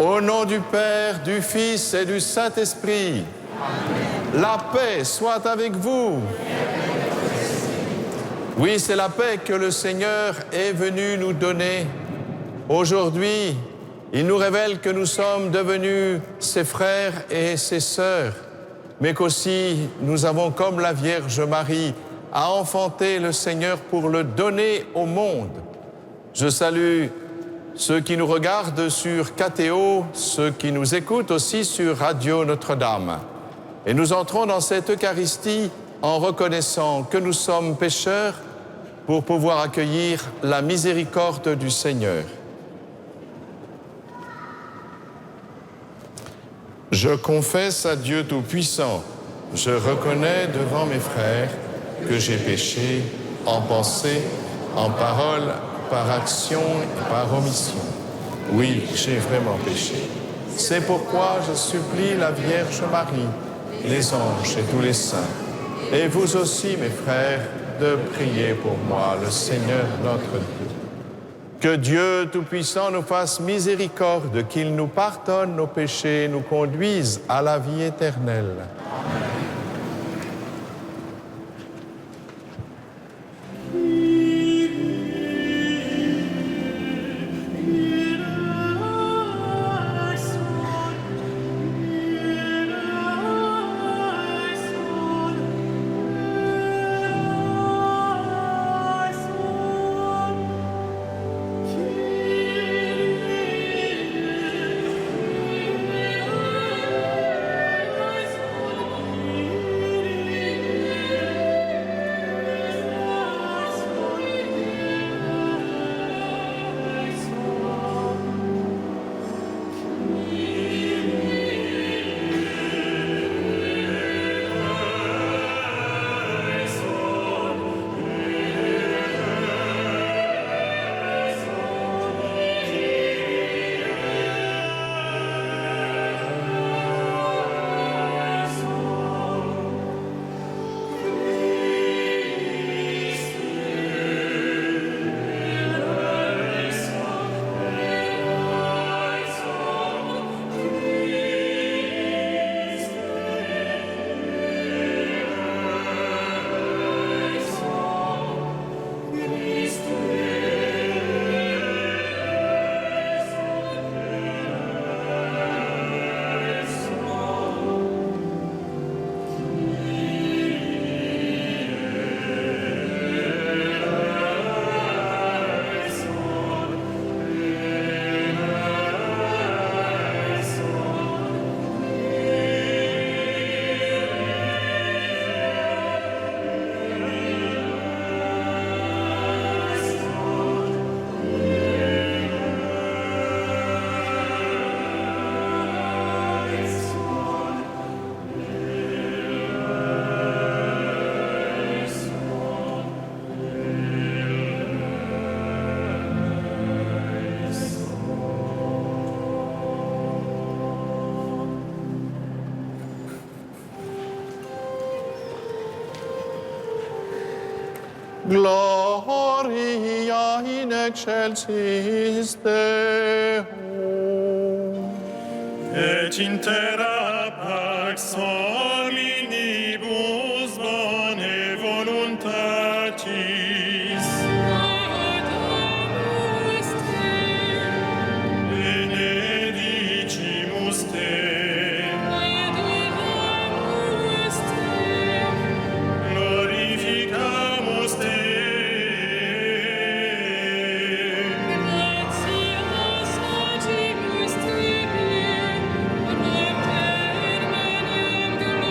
Au nom du Père, du Fils et du Saint-Esprit, la paix soit avec vous. Oui, c'est la paix que le Seigneur est venu nous donner. Aujourd'hui, il nous révèle que nous sommes devenus ses frères et ses sœurs, mais qu'aussi nous avons, comme la Vierge Marie, à enfanter le Seigneur pour le donner au monde. Je salue ceux qui nous regardent sur KTO, ceux qui nous écoutent aussi sur Radio Notre-Dame. Et nous entrons dans cette Eucharistie en reconnaissant que nous sommes pécheurs pour pouvoir accueillir la miséricorde du Seigneur. Je confesse à Dieu Tout-Puissant, je reconnais devant mes frères que j'ai péché en pensée, en parole, par action et par omission. Oui, j'ai vraiment péché. C'est pourquoi je supplie la Vierge Marie, les anges et tous les saints, et vous aussi, mes frères, de prier pour moi, le Seigneur notre Dieu. Que Dieu Tout-Puissant nous fasse miséricorde, qu'il nous pardonne nos péchés et nous conduise à la vie éternelle. Gloria in excelsis Deo. Et in terra pax hominibus bone voluntatis. Benedicimus te. Glorificamus te. Gratias agimus tibi, ad terminum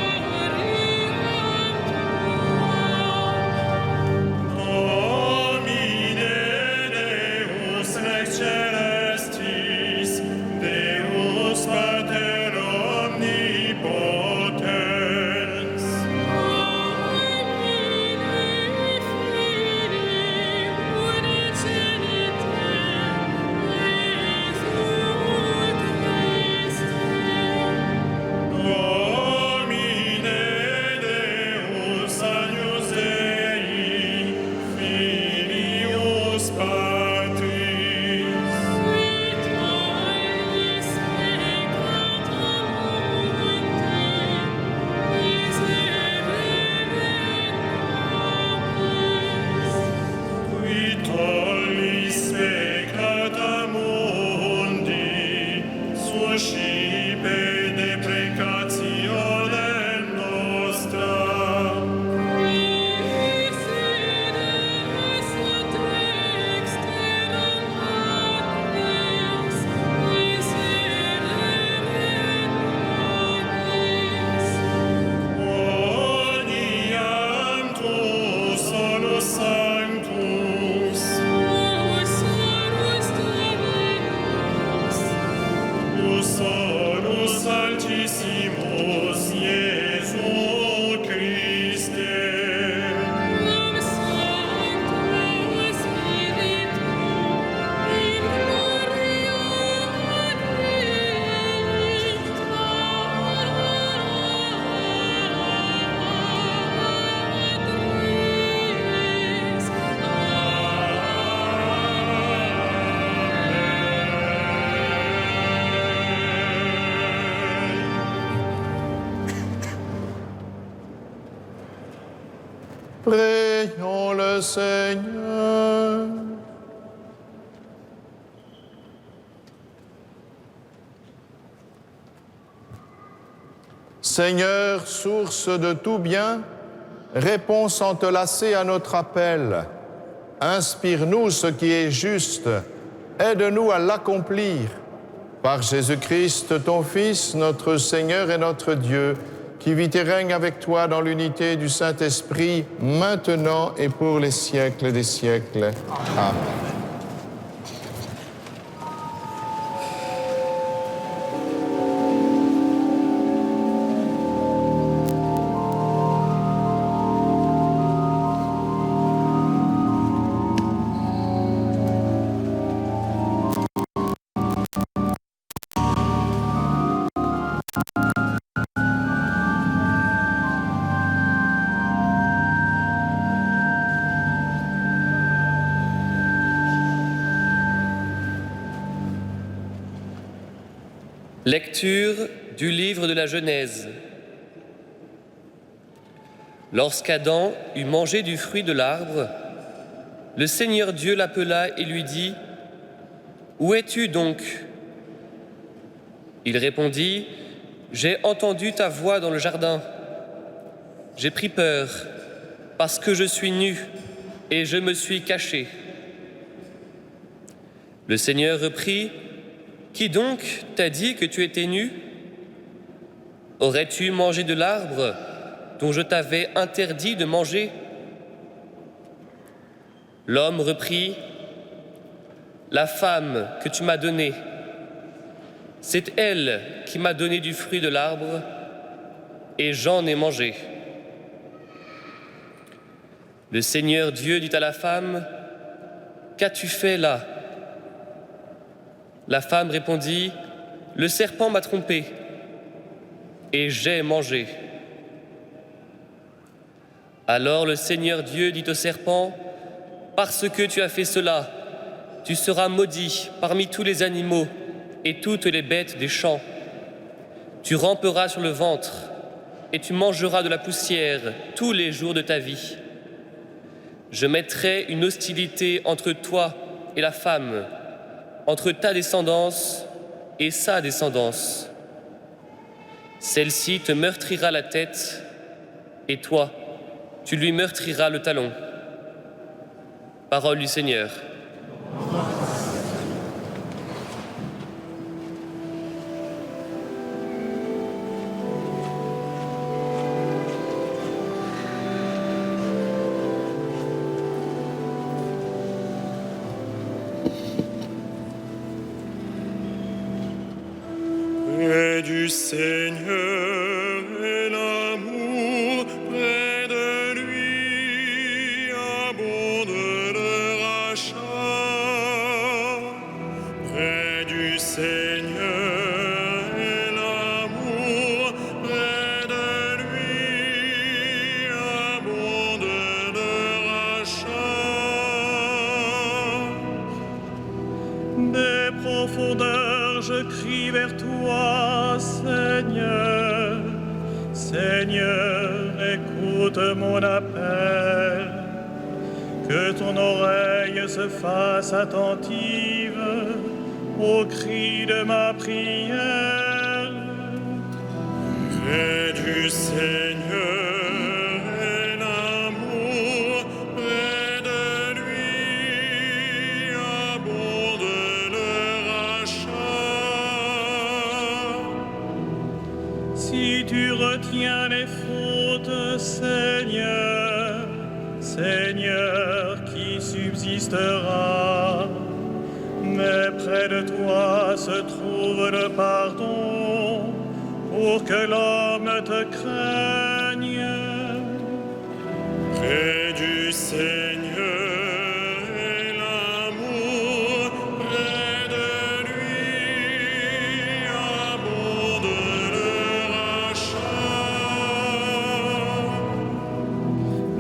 Prions le Seigneur. Seigneur, source de tout bien, réponds sans te lasser à notre appel. Inspire-nous ce qui est juste, aide-nous à l'accomplir. Par Jésus-Christ, ton Fils, notre Seigneur et notre Dieu, qui vit et règne avec toi dans l'unité du Saint-Esprit, maintenant et pour les siècles des siècles. Amen. Lecture du livre de la Genèse. Lorsqu'Adam eut mangé du fruit de l'arbre, le Seigneur Dieu l'appela et lui dit : « Où es-tu donc ? » Il répondit : « J'ai entendu ta voix dans le jardin. J'ai pris peur, parce que je suis nu, et je me suis caché. » Le Seigneur reprit : « Qui donc t'a dit que tu étais nu ? Aurais-tu mangé de l'arbre dont je t'avais interdit de manger ?» L'homme reprit : « La femme que tu m'as donnée, c'est elle qui m'a donné du fruit de l'arbre, et j'en ai mangé. » Le Seigneur Dieu dit à la femme : « Qu'as-tu fait là ? » La femme répondit : « Le serpent m'a trompée, et j'ai mangé. » Alors le Seigneur Dieu dit au serpent : « Parce que tu as fait cela, tu seras maudit parmi tous les animaux et toutes les bêtes des champs. Tu ramperas sur le ventre, et tu mangeras de la poussière tous les jours de ta vie. Je mettrai une hostilité entre toi et la femme, entre ta descendance et sa descendance. Celle-ci te meurtrira la tête, et toi, tu lui meurtriras le talon. » Parole du Seigneur. Près du Seigneur et l'amour, près de lui abonde le rachat. Près du Seigneur et l'amour, près de lui abonde le rachat. Des profondeurs je crie vers toi, Seigneur. Seigneur, écoute mon appel. Que ton oreille se fasse attentive au cri de ma prière. Près du Seigneur est l'amour, près de lui abonde le rachat. Si tu retiens les fautes, Seigneur, Seigneur, qui subsistera? Mais près de toi se trouve le pardon, pour que l'homme te craigne. Près du Seigneur est l'amour, près de lui abonde le rachat.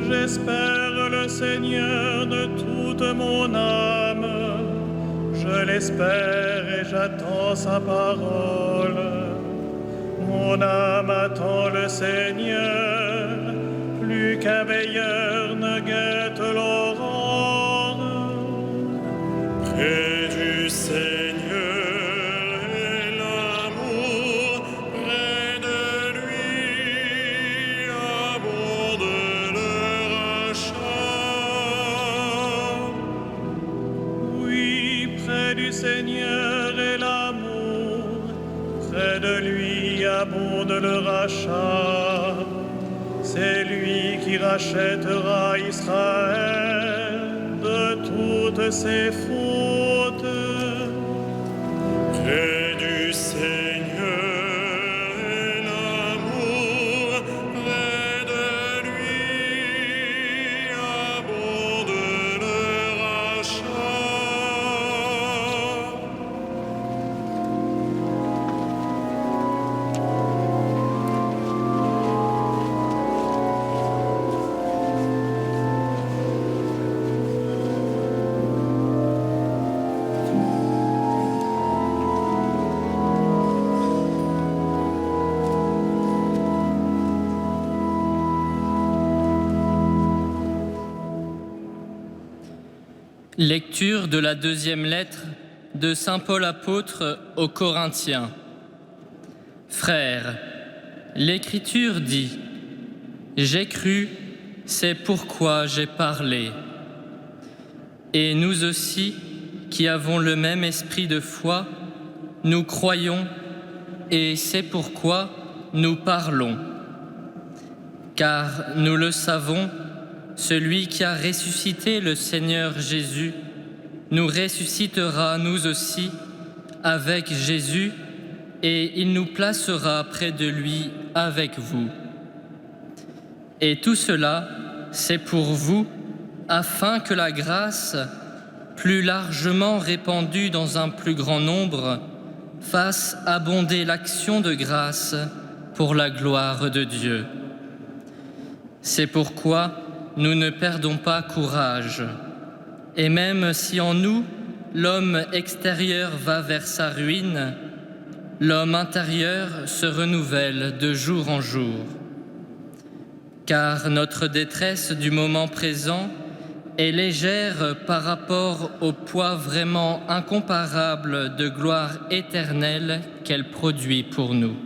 J'espère le Seigneur de toute mon âme, je l'espère et j'attends sa parole. Mon âme attend le Seigneur, plus qu'un veilleur ne guette l'aurore. Près du Seigneur est l'amour, près de lui abonde le rachat. Oui, près du Seigneur est l'amour, près de lui abonde le rachat. C'est lui qui rachètera Israël de toutes ses fautes. Près du Seigneur est l'amour, près de lui abonde le rachat. Lecture de la deuxième lettre de saint Paul apôtre aux Corinthiens. Frères, l'Écriture dit « J'ai cru, c'est pourquoi j'ai parlé ». Et nous aussi, qui avons le même esprit de foi, nous croyons et c'est pourquoi nous parlons. Car nous le savons, celui qui a ressuscité le Seigneur Jésus nous ressuscitera nous aussi avec Jésus et il nous placera près de lui avec vous. Et tout cela, c'est pour vous, afin que la grâce, plus largement répandue dans un plus grand nombre, fasse abonder l'action de grâce pour la gloire de Dieu. C'est pourquoi nous ne perdons pas courage. Et même si en nous, l'homme extérieur va vers sa ruine, l'homme intérieur se renouvelle de jour en jour. Car notre détresse du moment présent est légère par rapport au poids vraiment incomparable de gloire éternelle qu'elle produit pour nous.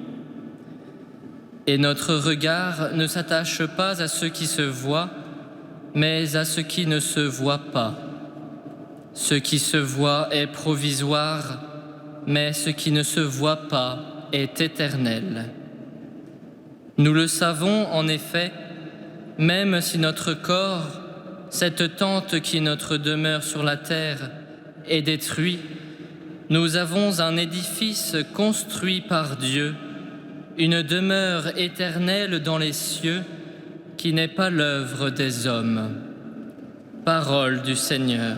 Et notre regard ne s'attache pas à ce qui se voit, mais à ce qui ne se voit pas. Ce qui se voit est provisoire, mais ce qui ne se voit pas est éternel. Nous le savons en effet, même si notre corps, cette tente qui est notre demeure sur la terre, est détruit, nous avons un édifice construit par Dieu, une demeure éternelle dans les cieux, qui n'est pas l'œuvre des hommes. Parole du Seigneur.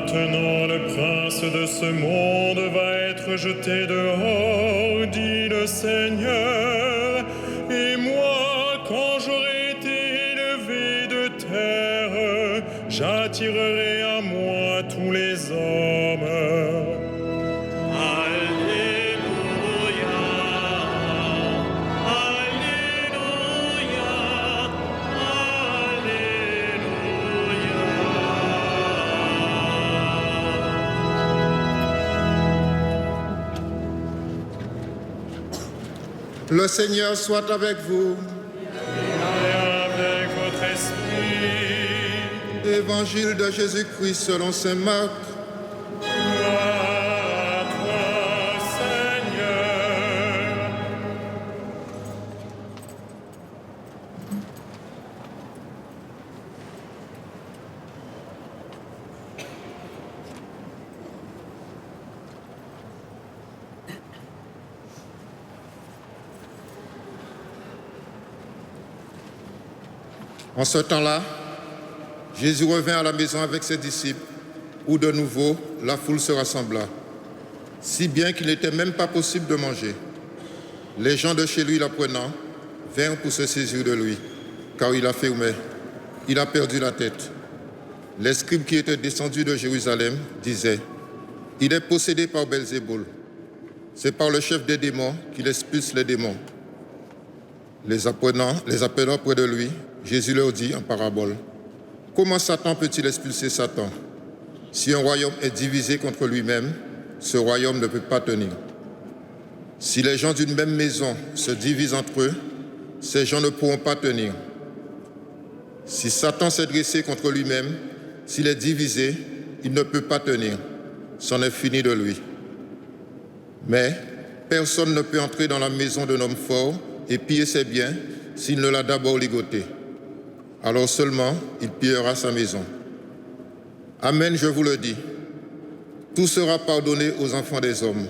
Maintenant le prince de ce monde va être jeté dehors, dit le Seigneur. Et moi, quand j'aurai été élevé de terre, j'attirerai à moi tous les hommes. Le Seigneur soit avec vous. Et avec votre esprit. Évangile de Jésus-Christ selon saint Marc. Gloire à toi, Seigneur. En ce temps-là, Jésus revint à la maison avec ses disciples, où de nouveau la foule se rassembla, si bien qu'il n'était même pas possible de manger. Les gens de chez lui l'apprenant vinrent pour se saisir de lui, car il affirmait, il a perdu la tête. Les scribes qui étaient descendus de Jérusalem disaient, il est possédé par Belzéboul. C'est par le chef des démons qu'il expulse les démons. Les appelant près de lui, Jésus leur dit en parabole, comment Satan peut-il expulser Satan? Si un royaume est divisé contre lui-même, ce royaume ne peut pas tenir. Si les gens d'une même maison se divisent entre eux, ces gens ne pourront pas tenir. Si Satan s'est dressé contre lui-même, s'il est divisé, il ne peut pas tenir. C'en est fini de lui. Mais personne ne peut entrer dans la maison d'un homme fort et piller ses biens s'il ne l'a d'abord ligoté. Alors seulement il pillera sa maison. Amen, je vous le dis. Tout sera pardonné aux enfants des hommes,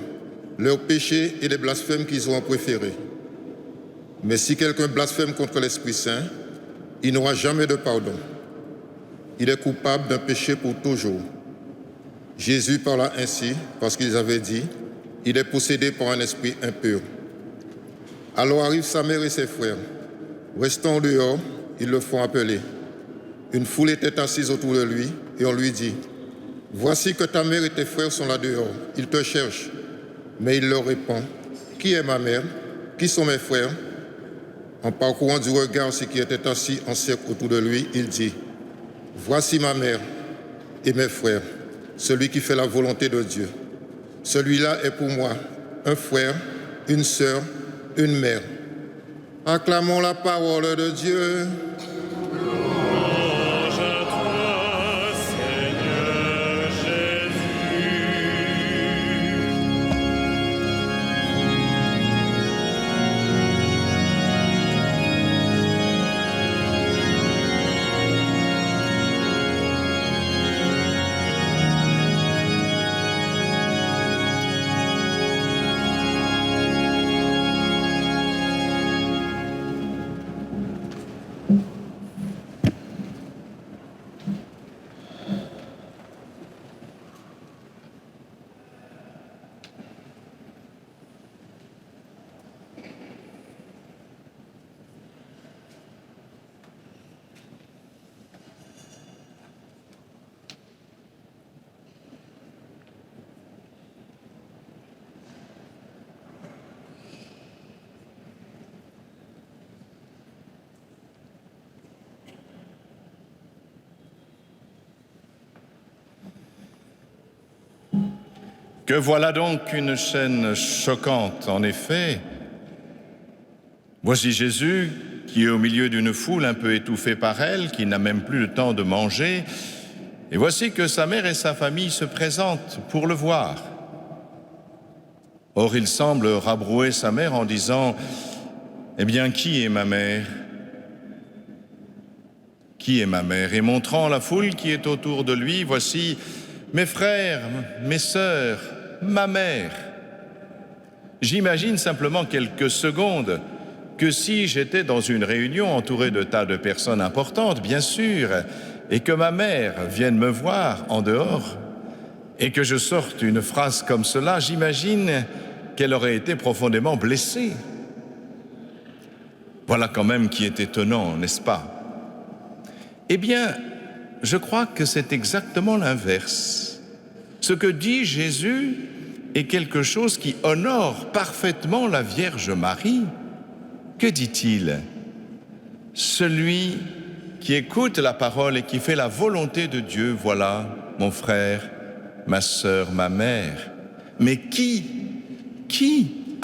leurs péchés et les blasphèmes qu'ils auront préférés. Mais si quelqu'un blasphème contre l'Esprit Saint, il n'aura jamais de pardon. Il est coupable d'un péché pour toujours. Jésus parla ainsi parce qu'ils avaient dit, il est possédé par un esprit impur. Alors arrivent sa mère et ses frères. Restant dehors, ils le font appeler. Une foule était assise autour de lui et on lui dit, voici que ta mère et tes frères sont là dehors, ils te cherchent. Mais il leur répond, qui est ma mère? Qui sont mes frères? En parcourant du regard ceux qui étaient assis en cercle autour de lui, il dit, voici ma mère et mes frères, celui qui fait la volonté de Dieu. Celui-là est pour moi un frère, une sœur, une mère. Acclamons la parole de Dieu. Louange à toi, Seigneur Jésus. Que voilà donc une scène choquante, en effet. Voici Jésus qui est au milieu d'une foule un peu étouffée par elle, qui n'a même plus le temps de manger. Et voici que sa mère et sa famille se présentent pour le voir. Or, il semble rabrouer sa mère en disant « Eh bien, qui est ma mère ? Qui est ma mère ?» Et montrant la foule qui est autour de lui, voici mes frères, mes sœurs, ma mère. J'imagine simplement quelques secondes que si j'étais dans une réunion entourée de tas de personnes importantes, bien sûr, et que ma mère vienne me voir en dehors, et que je sorte une phrase comme cela, j'imagine qu'elle aurait été profondément blessée. Voilà quand même qui est étonnant, n'est-ce pas? Eh bien, je crois que c'est exactement l'inverse. Ce que dit Jésus est quelque chose qui honore parfaitement la Vierge Marie. Que dit-il? Celui qui écoute la parole et qui fait la volonté de Dieu, voilà mon frère, ma sœur, ma mère. Mais qui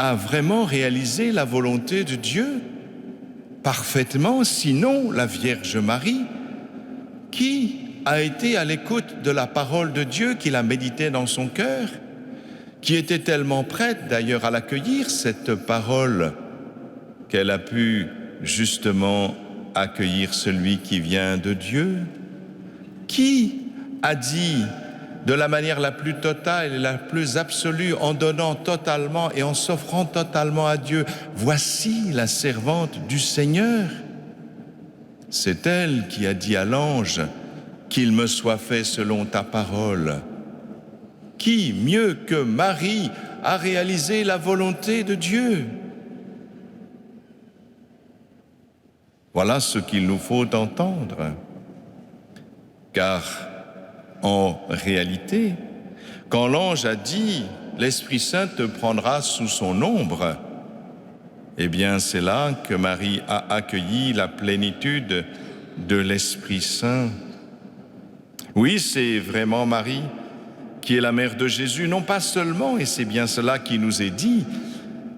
a vraiment réalisé la volonté de Dieu parfaitement, sinon la Vierge Marie, qui a été à l'écoute de la parole de Dieu, qui la méditait dans son cœur, qui était tellement prête d'ailleurs à l'accueillir, cette parole, qu'elle a pu justement accueillir celui qui vient de Dieu, qui a dit de la manière la plus totale et la plus absolue, en donnant totalement et en s'offrant totalement à Dieu, « Voici la servante du Seigneur ». C'est elle qui a dit à l'ange, « Qu'il me soit fait selon ta parole ». Qui, mieux que Marie, a réalisé la volonté de Dieu? Voilà ce qu'il nous faut entendre. Car, en réalité, quand l'ange a dit « L'Esprit Saint te prendra sous son ombre », eh bien c'est là que Marie a accueilli la plénitude de l'Esprit Saint. Oui, c'est vraiment Marie qui est la mère de Jésus, non pas seulement, et c'est bien cela qui nous est dit,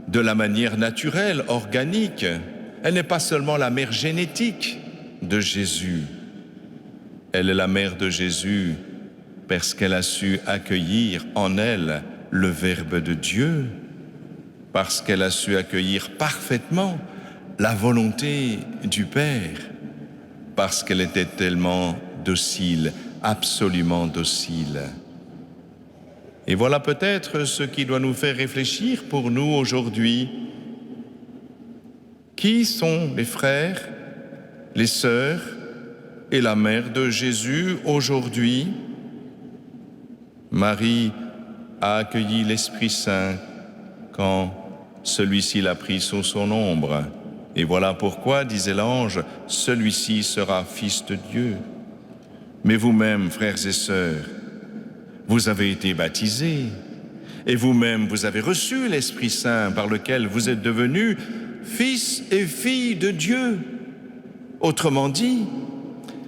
de la manière naturelle, organique. Elle n'est pas seulement la mère génétique de Jésus. Elle est la mère de Jésus parce qu'elle a su accueillir en elle le Verbe de Dieu, parce qu'elle a su accueillir parfaitement la volonté du Père, parce qu'elle était tellement docile, absolument docile. Et voilà peut-être ce qui doit nous faire réfléchir pour nous aujourd'hui. Qui sont les frères, les sœurs et la mère de Jésus aujourd'hui? Marie a accueilli l'Esprit Saint quand celui-ci l'a pris sous son ombre. Et voilà pourquoi, disait l'ange, celui-ci sera fils de Dieu. Mais vous-même, frères et sœurs, vous avez été baptisés, et vous-même, vous avez reçu l'Esprit Saint par lequel vous êtes devenus fils et filles de Dieu. Autrement dit,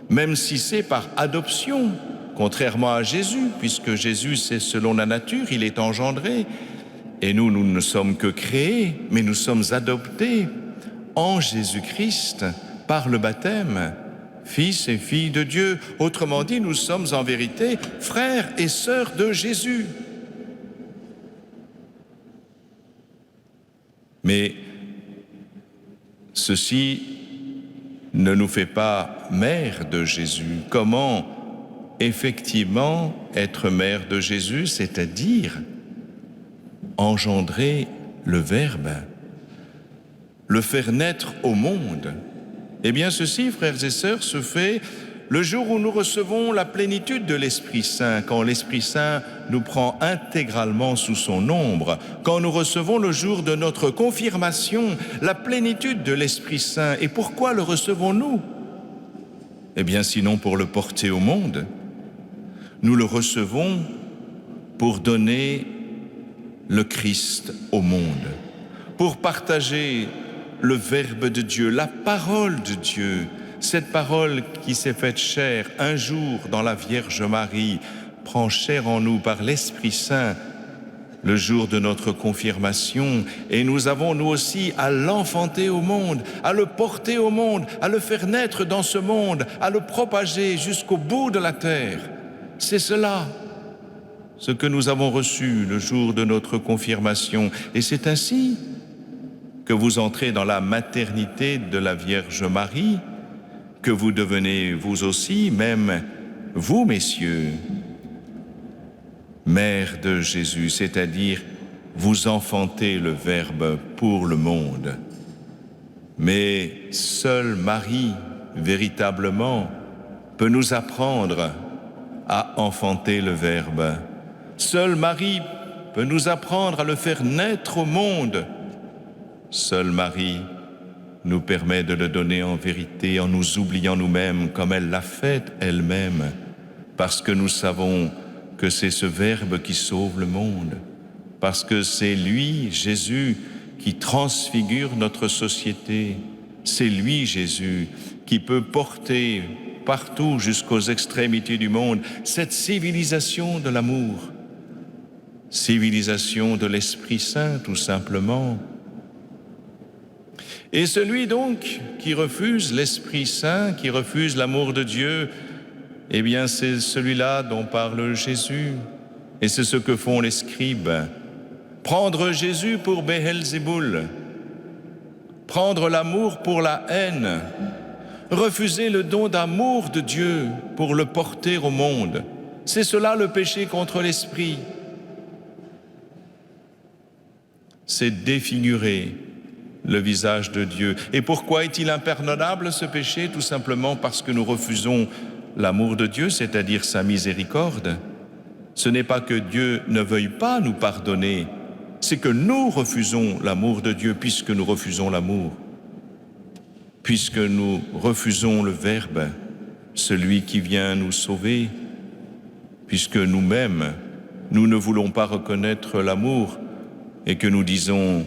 même si c'est par adoption, contrairement à Jésus, puisque Jésus, c'est selon la nature, il est engendré, et nous ne sommes que créés, mais nous sommes adoptés en Jésus-Christ par le baptême. Fils et filles de Dieu, autrement dit, nous sommes en vérité frères et sœurs de Jésus. Mais ceci ne nous fait pas mère de Jésus. Comment effectivement être mère de Jésus, c'est-à-dire engendrer le Verbe, le faire naître au monde? Eh bien, ceci, frères et sœurs, se fait le jour où nous recevons la plénitude de l'Esprit Saint, quand l'Esprit Saint nous prend intégralement sous son ombre, quand nous recevons le jour de notre confirmation la plénitude de l'Esprit Saint. Et pourquoi le recevons-nous? Eh bien, sinon pour le porter au monde. Nous le recevons pour donner le Christ au monde, pour partager le Verbe de Dieu, la parole de Dieu, cette parole qui s'est faite chair un jour dans la Vierge Marie, prend chair en nous par l'Esprit Saint le jour de notre confirmation, et nous avons nous aussi à l'enfanter au monde, à le porter au monde, à le faire naître dans ce monde, à le propager jusqu'au bout de la terre. C'est cela, ce que nous avons reçu le jour de notre confirmation, et c'est ainsi que vous entrez dans la maternité de la Vierge Marie, que vous devenez vous aussi, même vous, messieurs, mère de Jésus, c'est-à-dire vous enfantez le Verbe pour le monde. Mais seule Marie, véritablement, peut nous apprendre à enfanter le Verbe. Seule Marie peut nous apprendre à le faire naître au monde. Seule Marie nous permet de le donner en vérité en nous oubliant nous-mêmes comme elle l'a fait elle-même, parce que nous savons que c'est ce Verbe qui sauve le monde, parce que c'est lui, Jésus, qui transfigure notre société. C'est lui, Jésus, qui peut porter partout jusqu'aux extrémités du monde cette civilisation de l'amour, civilisation de l'Esprit Saint, tout simplement. Et celui donc qui refuse l'Esprit Saint, qui refuse l'amour de Dieu, eh bien c'est celui-là dont parle Jésus. Et c'est ce que font les scribes. Prendre Jésus pour Béelzéboul, prendre l'amour pour la haine, refuser le don d'amour de Dieu pour le porter au monde. C'est cela le péché contre l'esprit. C'est défigurer le visage de Dieu. Et pourquoi est-il impardonnable ce péché? Tout simplement parce que nous refusons l'amour de Dieu, c'est-à-dire sa miséricorde. Ce n'est pas que Dieu ne veuille pas nous pardonner, c'est que nous refusons l'amour de Dieu puisque nous refusons l'amour, puisque nous refusons le Verbe, celui qui vient nous sauver, puisque nous-mêmes, nous ne voulons pas reconnaître l'amour et que nous disons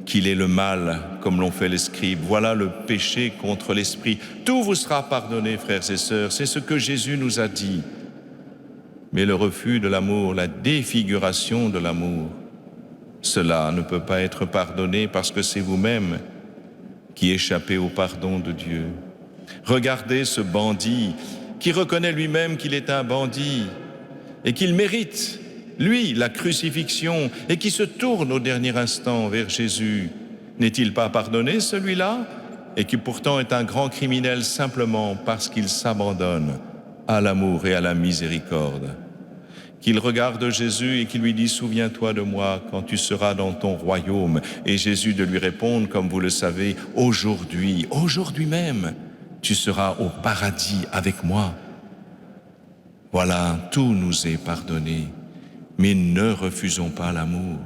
qu'il est le mal, comme l'ont fait les scribes. Voilà le péché contre l'esprit. Tout vous sera pardonné, frères et sœurs, c'est ce que Jésus nous a dit. Mais le refus de l'amour, la défiguration de l'amour, cela ne peut pas être pardonné parce que c'est vous-même qui échappez au pardon de Dieu. Regardez ce bandit qui reconnaît lui-même qu'il est un bandit et qu'il mérite, lui, la crucifixion et qui se tourne au dernier instant vers Jésus. N'est-il pas pardonné, celui-là, et qui pourtant est un grand criminel simplement parce qu'il s'abandonne à l'amour et à la miséricorde? Qu'il regarde Jésus et qu'il lui dit « Souviens-toi de moi quand tu seras dans ton royaume ». Et Jésus de lui répondre, comme vous le savez, « Aujourd'hui, aujourd'hui même, tu seras au paradis avec moi ». Voilà, tout nous est pardonné, mais ne refusons pas l'amour.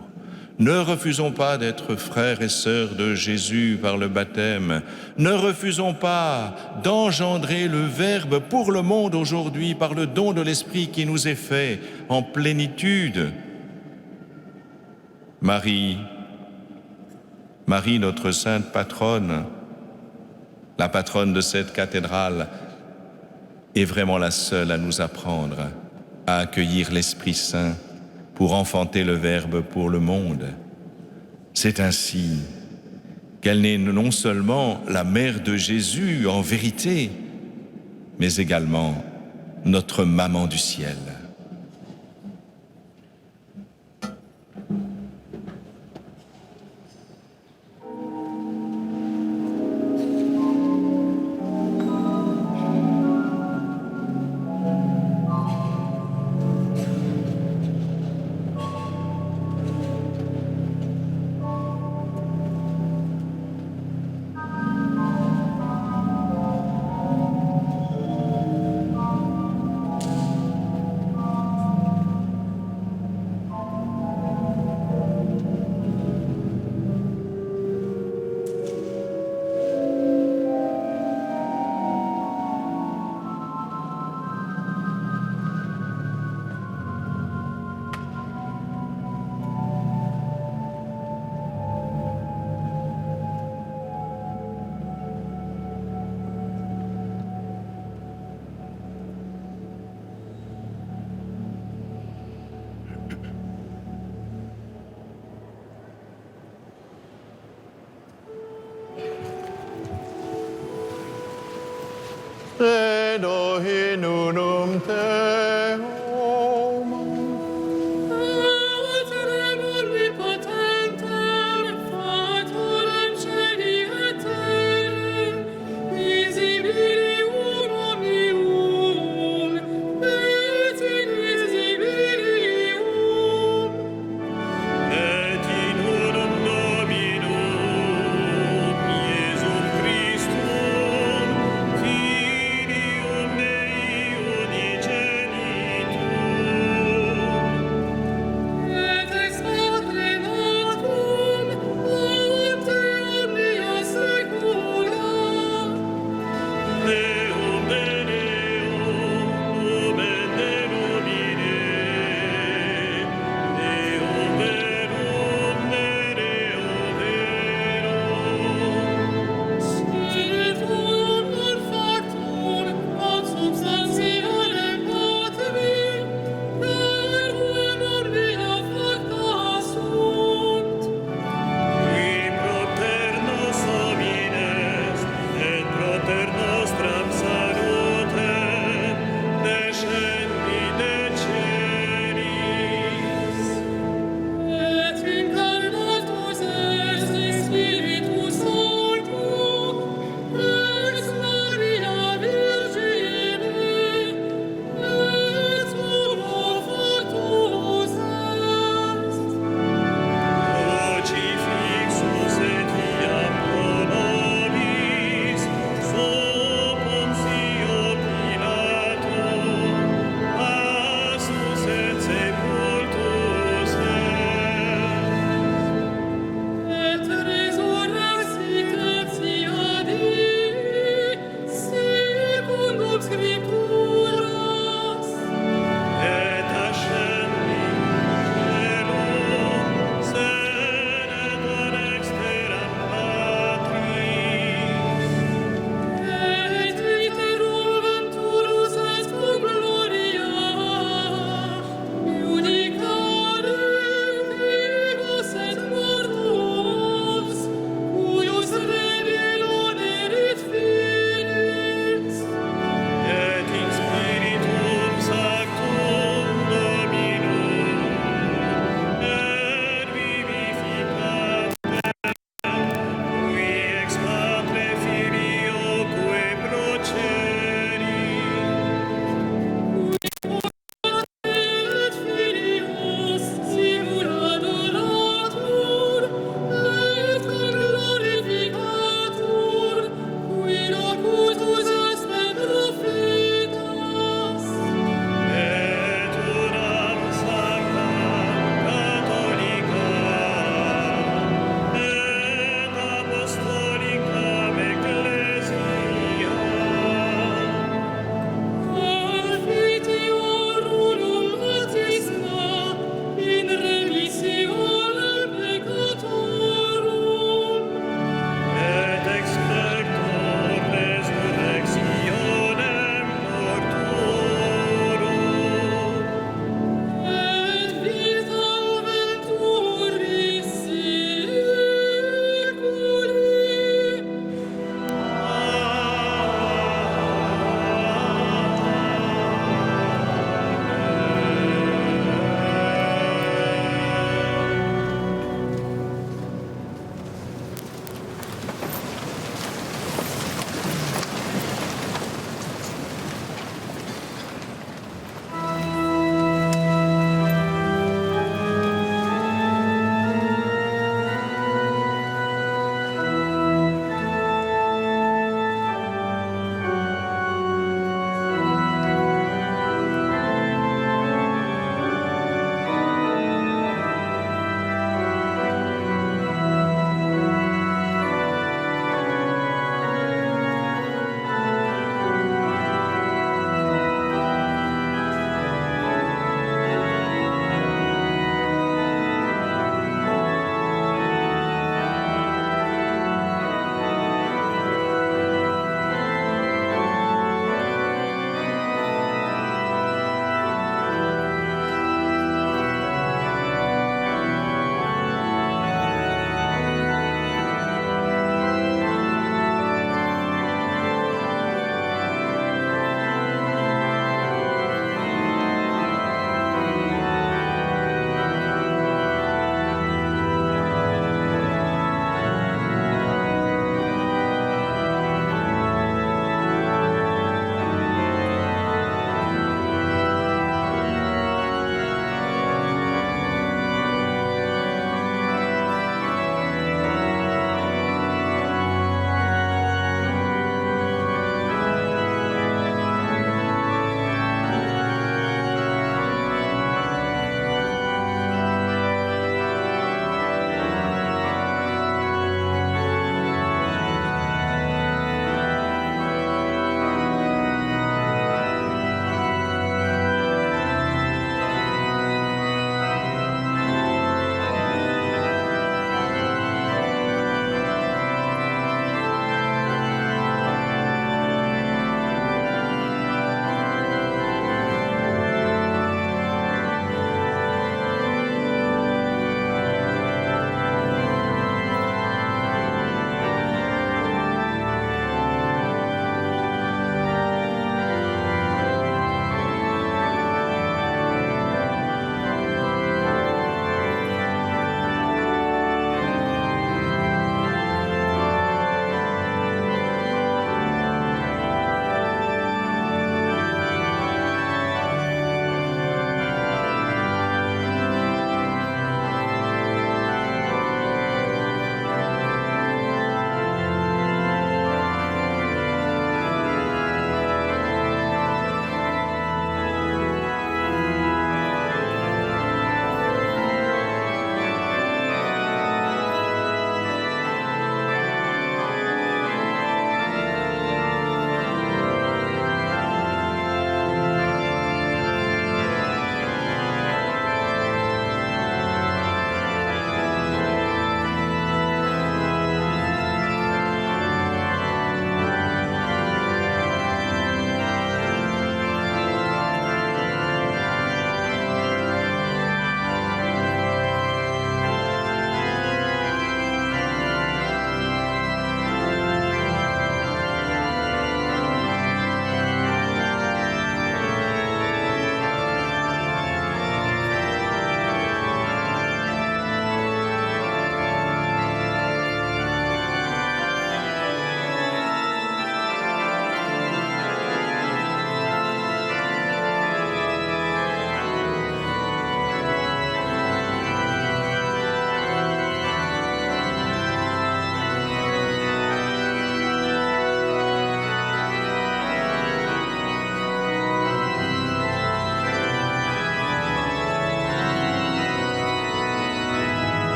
Ne refusons pas d'être frères et sœurs de Jésus par le baptême. Ne refusons pas d'engendrer le Verbe pour le monde aujourd'hui par le don de l'Esprit qui nous est fait en plénitude. Marie, notre sainte patronne, la patronne de cette cathédrale, est vraiment la seule à nous apprendre à accueillir l'Esprit Saint pour enfanter le Verbe pour le monde. C'est ainsi qu'elle n'est non seulement la mère de Jésus en vérité, mais également notre maman du ciel. Credo in unum Deum. Pater omnipotentem, Fatorem Caeli et Terrae, visibilium omnium, et invisibilium. Et in unum Dominum, Iesum Christum, Filium Dei unigenitum,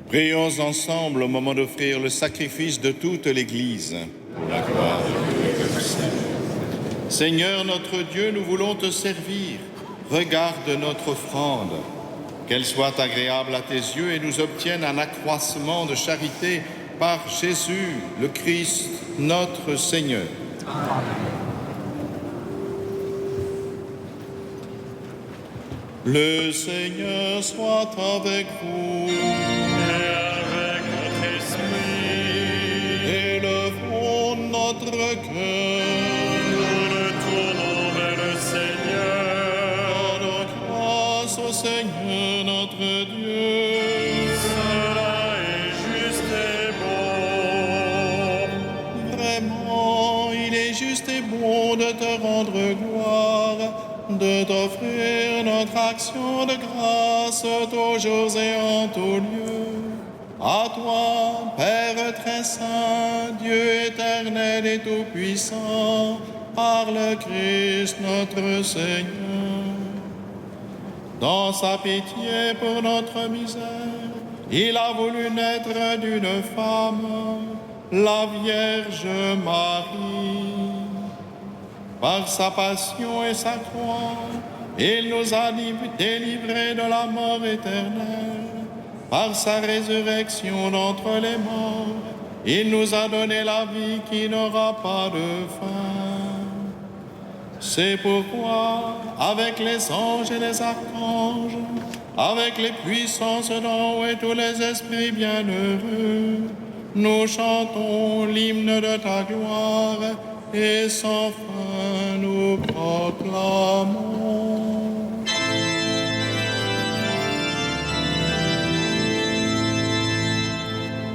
Prions ensemble au moment d'offrir le sacrifice de toute l'Église. La gloire de Dieu. Seigneur notre Dieu, nous voulons te servir. Regarde notre offrande. Qu'elle soit agréable à tes yeux et nous obtienne un accroissement de charité par Jésus, le Christ, notre Seigneur. Le Seigneur soit avec vous. Et avec votre esprit. Élevons notre cœur. Nous le tournons vers le Seigneur. Rendons grâce au Seigneur notre Dieu. Cela est juste et bon. Vraiment, il est juste et bon de te rendre gloire, de t'offrir notre action de grâce toujours et en tout lieu. À toi, Père très saint, Dieu éternel et tout-puissant, par le Christ notre Seigneur. Dans sa pitié pour notre misère, il a voulu naître d'une femme, la Vierge Marie. Par sa passion et sa croix, il nous a délivrés de la mort éternelle. Par sa résurrection d'entre les morts, il nous a donné la vie qui n'aura pas de fin. C'est pourquoi, avec les anges et les archanges, avec les puissances d'en haut et tous les esprits bienheureux, nous chantons l'hymne de ta gloire et sans fin nous proclamons.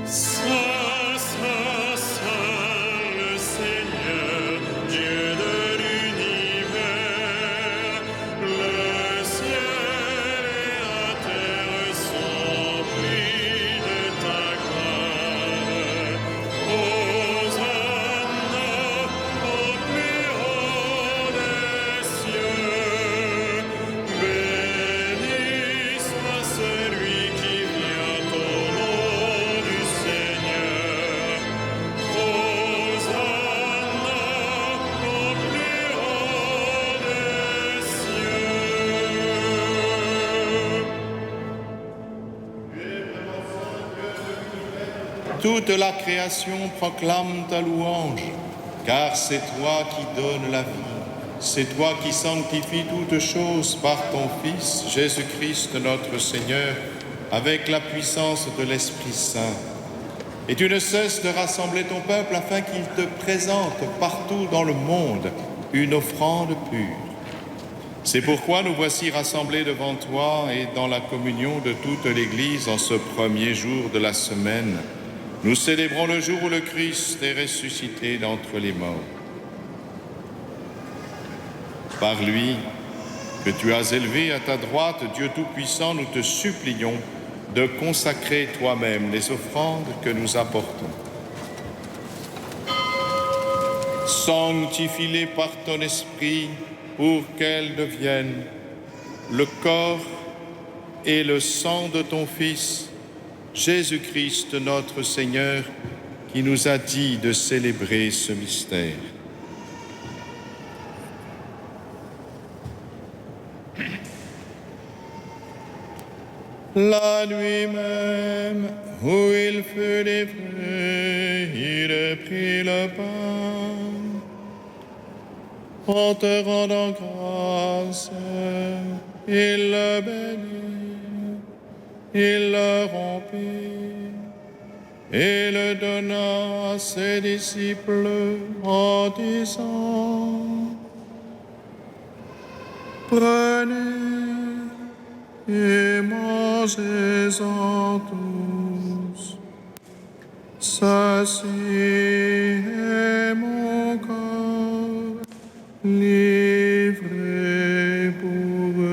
Saint, Saint, Saint, le Seigneur, Dieu de l'univers, le ciel et la terre sont remplis de ta gloire. Hosanna au plus haut des cieux, béni soit celui qui vient au nom du Seigneur. Hosanna au plus haut des cieux. Toute la création proclame ta louange, car c'est toi qui donnes la vie. C'est toi qui sanctifies toutes choses par ton Fils, Jésus-Christ notre Seigneur, avec la puissance de l'Esprit Saint. Et tu ne cesses de rassembler ton peuple afin qu'il te présente partout dans le monde une offrande pure. C'est pourquoi nous voici rassemblés devant toi et dans la communion de toute l'Église en ce premier jour de la semaine. Nous célébrons le jour où le Christ est ressuscité d'entre les morts. Par lui, que tu as élevé à ta droite, Dieu Tout-Puissant, nous te supplions de consacrer toi-même les offrandes que nous apportons. Sanctifie-les par ton esprit pour qu'elles deviennent le corps et le sang de ton Fils, Jésus-Christ notre Seigneur, qui nous a dit de célébrer ce mystère. La nuit même où il fut livré, il prit le pain. En te rendant grâce, il le bénit, il le rompit et le donna à ses disciples en disant: Prenez et mangez-en tous. Ceci est mon corps livré pour vous.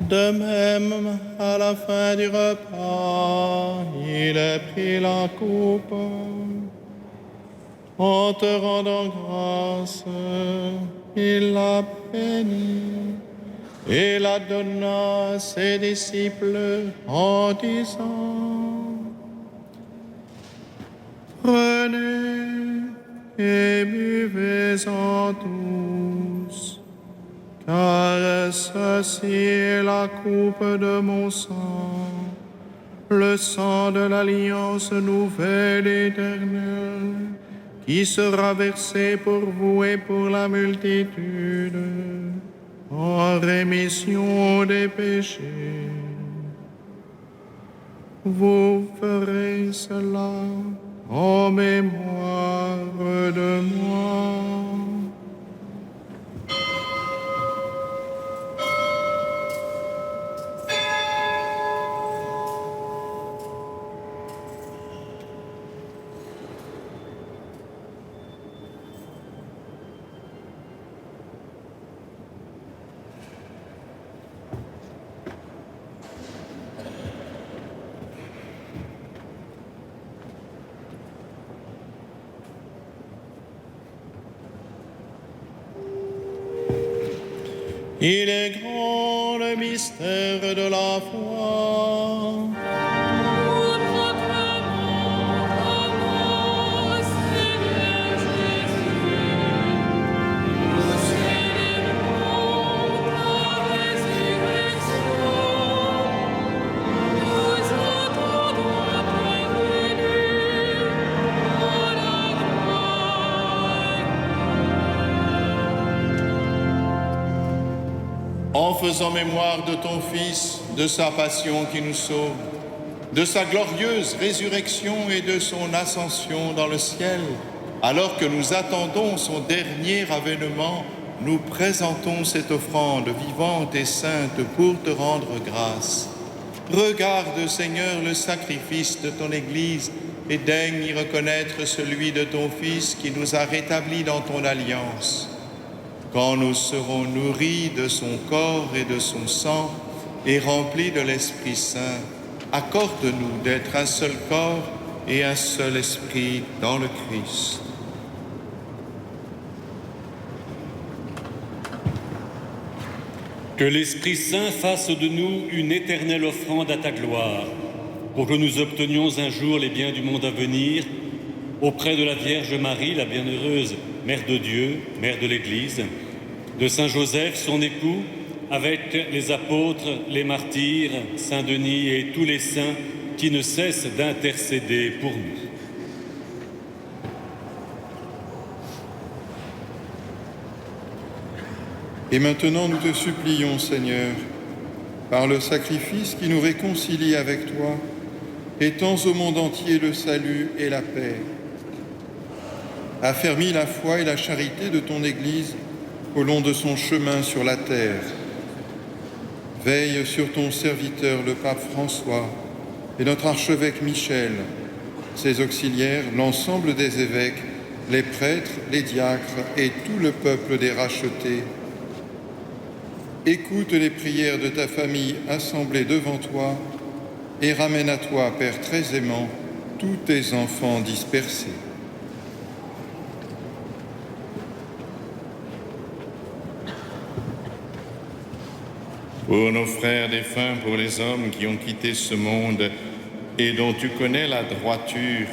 De même, à la fin du repas, il a pris la coupe. En te rendant grâce, il la bénit et la donna à ses disciples en disant: Prenez et buvez-en tous, car ceci est la coupe de mon sang, le sang de l'alliance nouvelle et éternelle, qui sera versé pour vous et pour la multitude, en rémission des péchés. Vous ferez cela en mémoire de moi. Il est grand le mystère de la foi. Nous proclamons ta mort, Seigneur Jésus. Nous célébrons ta résurrection. Nous attendons ta venue dans la gloire. En faisant mémoire de ton Fils, de sa passion qui nous sauve, de sa glorieuse résurrection et de son ascension dans le ciel, alors que nous attendons son dernier avènement, nous présentons cette offrande vivante et sainte pour te rendre grâce. Regarde, Seigneur, le sacrifice de ton Église et daigne y reconnaître celui de ton Fils qui nous a rétablis dans ton alliance. Quand nous serons nourris de son corps et de son sang et remplis de l'Esprit Saint, accorde-nous d'être un seul corps et un seul esprit dans le Christ. Que l'Esprit Saint fasse de nous une éternelle offrande à ta gloire, pour que nous obtenions un jour les biens du monde à venir, auprès de la Vierge Marie, la bienheureuse Mère de Dieu, Mère de l'Église, de Saint Joseph, son époux, avec les apôtres, les martyrs, Saint Denis et tous les saints qui ne cessent d'intercéder pour nous. Et maintenant, nous te supplions, Seigneur, par le sacrifice qui nous réconcilie avec toi, étends au monde entier le salut et la paix. Affermis la foi et la charité de ton Église au long de son chemin sur la terre. Veille sur ton serviteur, le pape François, et notre archevêque Michel, ses auxiliaires, l'ensemble des évêques, les prêtres, les diacres et tout le peuple des rachetés. Écoute les prières de ta famille assemblée devant toi et ramène à toi, Père très aimant, tous tes enfants dispersés. Pour nos frères défunts, pour les hommes qui ont quitté ce monde et dont tu connais la droiture,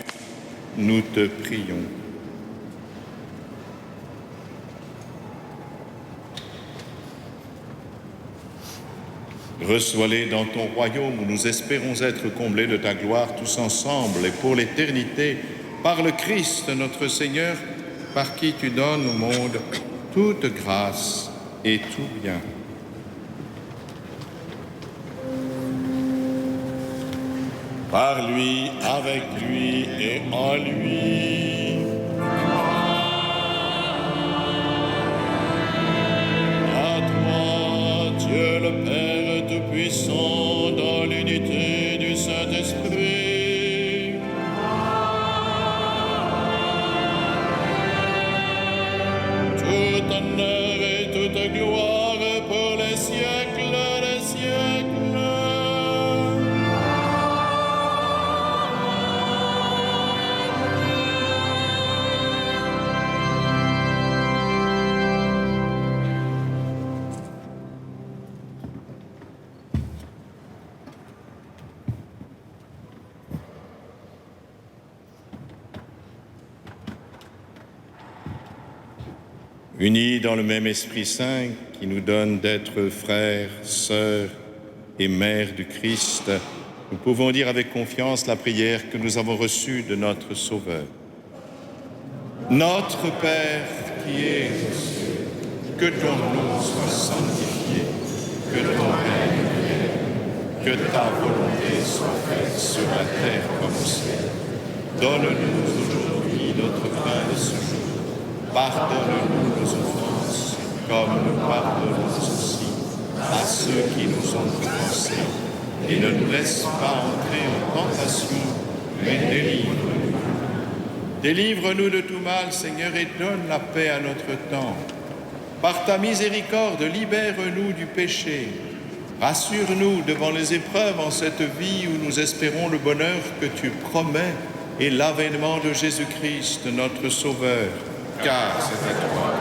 nous te prions. Reçois-les dans ton royaume où nous espérons être comblés de ta gloire tous ensemble et pour l'éternité, par le Christ notre Seigneur, par qui tu donnes au monde toute grâce et tout bien. Par lui, avec lui et en lui. À toi, Dieu le Père Tout-Puissant, dans l'unité du Saint-Esprit. Tout honneur et toute gloire pour les siècles des siècles. unis dans le même Esprit Saint qui nous donne d'être frères, sœurs et mères du Christ, nous pouvons dire avec confiance la prière que nous avons reçue de notre Sauveur. Notre Père qui es aux cieux, que ton nom soit sanctifié, que ton règne vienne, que ta volonté soit faite sur la terre comme au ciel. Donne-nous aujourd'hui notre pain de ce jour. Pardonne-nous nos offenses, comme nous pardonnons aussi à ceux qui nous ont offensés. Et ne nous laisse pas entrer en tentation, mais délivre-nous. Délivre-nous de tout mal, Seigneur, et donne la paix à notre temps. Par ta miséricorde, libère-nous du péché. Rassure-nous devant les épreuves en cette vie où nous espérons le bonheur que tu promets et l'avènement de Jésus-Christ, notre Sauveur. Car c'est à toi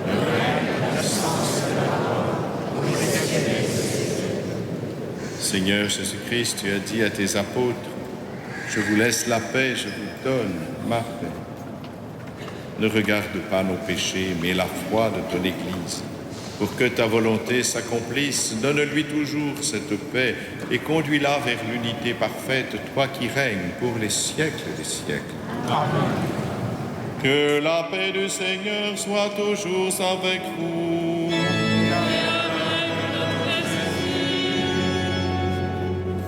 le règne, la puissance et la gloire pour l'éternité. Seigneur Jésus-Christ, tu as dit à tes apôtres, je vous laisse la paix, je vous donne ma paix. Ne regarde pas nos péchés, mais la foi de ton Église. Pour que ta volonté s'accomplisse, donne-lui toujours cette paix et conduis-la vers l'unité parfaite, toi qui règnes pour les siècles des siècles. Amen. Que la paix du Seigneur soit toujours avec vous.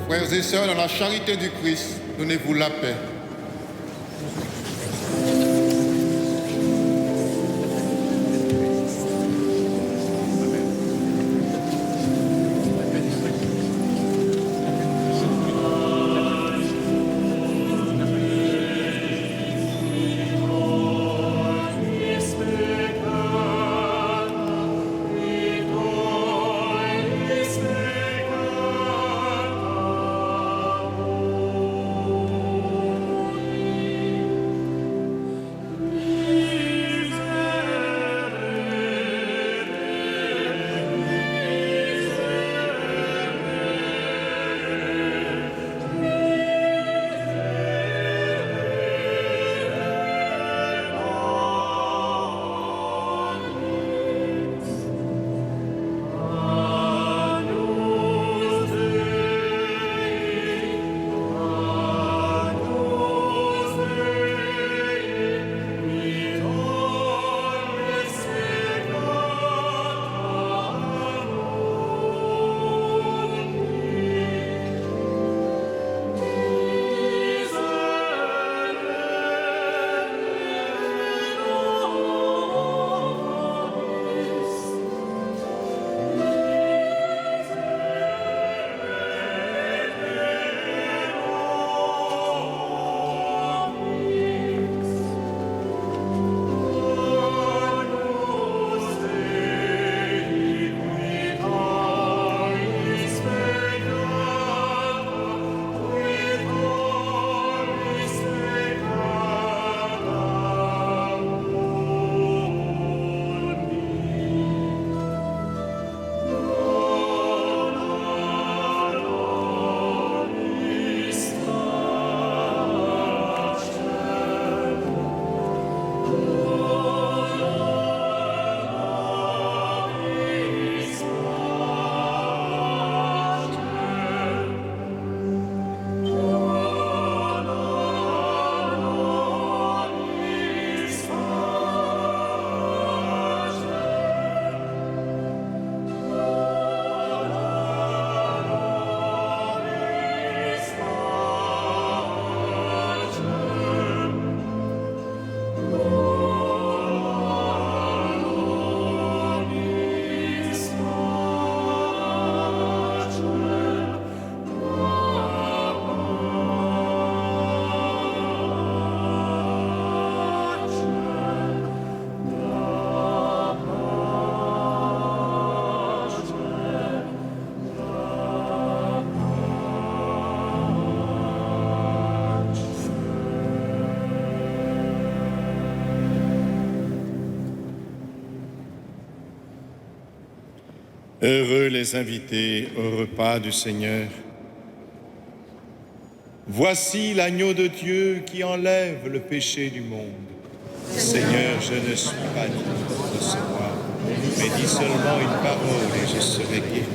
Frères et sœurs, dans la charité du Christ, donnez-vous la paix. Heureux les invités au repas du Seigneur. Voici l'agneau de Dieu qui enlève le péché du monde. Seigneur, je ne suis pas digne de recevoir, mais dis seulement une parole et je serai guéri.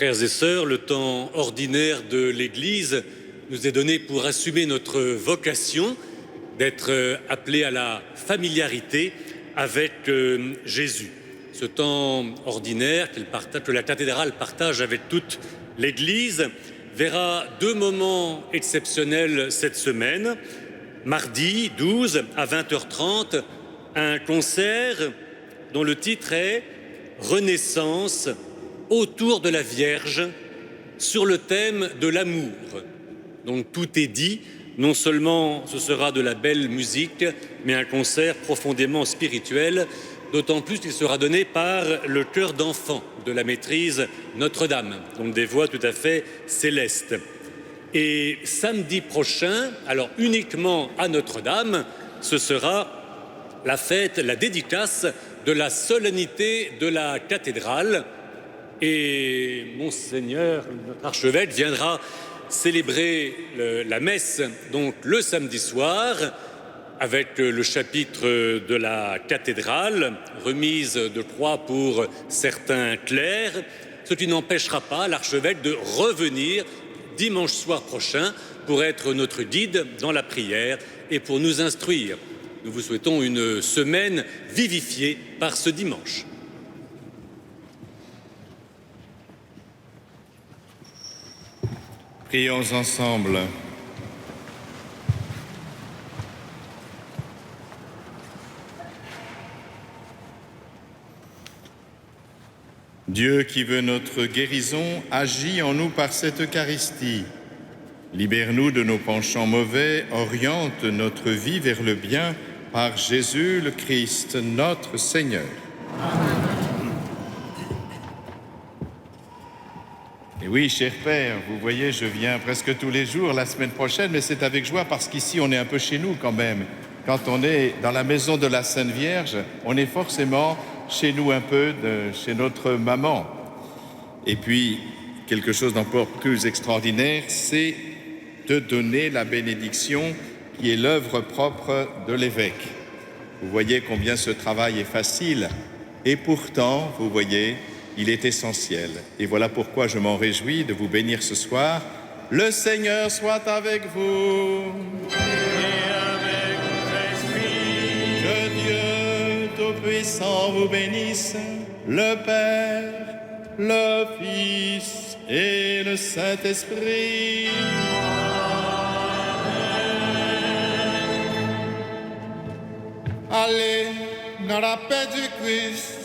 Frères et sœurs, le temps ordinaire de l'Église nous est donné pour assumer notre vocation d'être appelés à la familiarité avec Jésus. Ce temps ordinaire que la cathédrale partage avec toute l'Église verra deux moments exceptionnels cette semaine. Mardi 12 à 20h30, un concert dont le titre est « Renaissance autour de la Vierge » sur le thème de l'amour. Donc tout est dit, non seulement ce sera de la belle musique, mais un concert profondément spirituel, d'autant plus qu'il sera donné par le chœur d'enfants de la maîtrise Notre-Dame, donc des voix tout à fait célestes. Et samedi prochain, alors uniquement à Notre-Dame, ce sera la fête, la dédicace de la solennité de la cathédrale. Et Monseigneur, notre archevêque, viendra célébrer la messe donc le samedi soir avec le chapitre de la cathédrale, remise de croix pour certains clercs, ce qui n'empêchera pas l'archevêque de revenir dimanche soir prochain pour être notre guide dans la prière et pour nous instruire. Nous vous souhaitons une semaine vivifiée par ce dimanche. Prions ensemble. Dieu qui veut notre guérison, agit en nous par cette Eucharistie. Libère-nous de nos penchants mauvais, oriente notre vie vers le bien par Jésus le Christ, notre Seigneur. Et oui, cher Père, vous voyez, je viens presque tous les jours la semaine prochaine, mais c'est avec joie parce qu'ici, on est un peu chez nous quand même. Quand on est dans la maison de la Sainte Vierge, on est forcément chez nous un peu, chez notre maman. Et puis, quelque chose d'encore plus extraordinaire, c'est de donner la bénédiction qui est l'œuvre propre de l'évêque. Vous voyez combien ce travail est facile et pourtant, vous voyez, il est essentiel. Et voilà pourquoi je m'en réjouis de vous bénir ce soir. Le Seigneur soit avec vous. Et avec l'Esprit. Que Dieu Tout-Puissant vous bénisse, le Père, le Fils et le Saint-Esprit. Allez, dans la paix du Christ,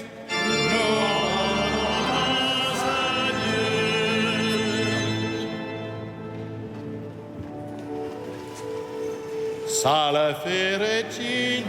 Salve Regina.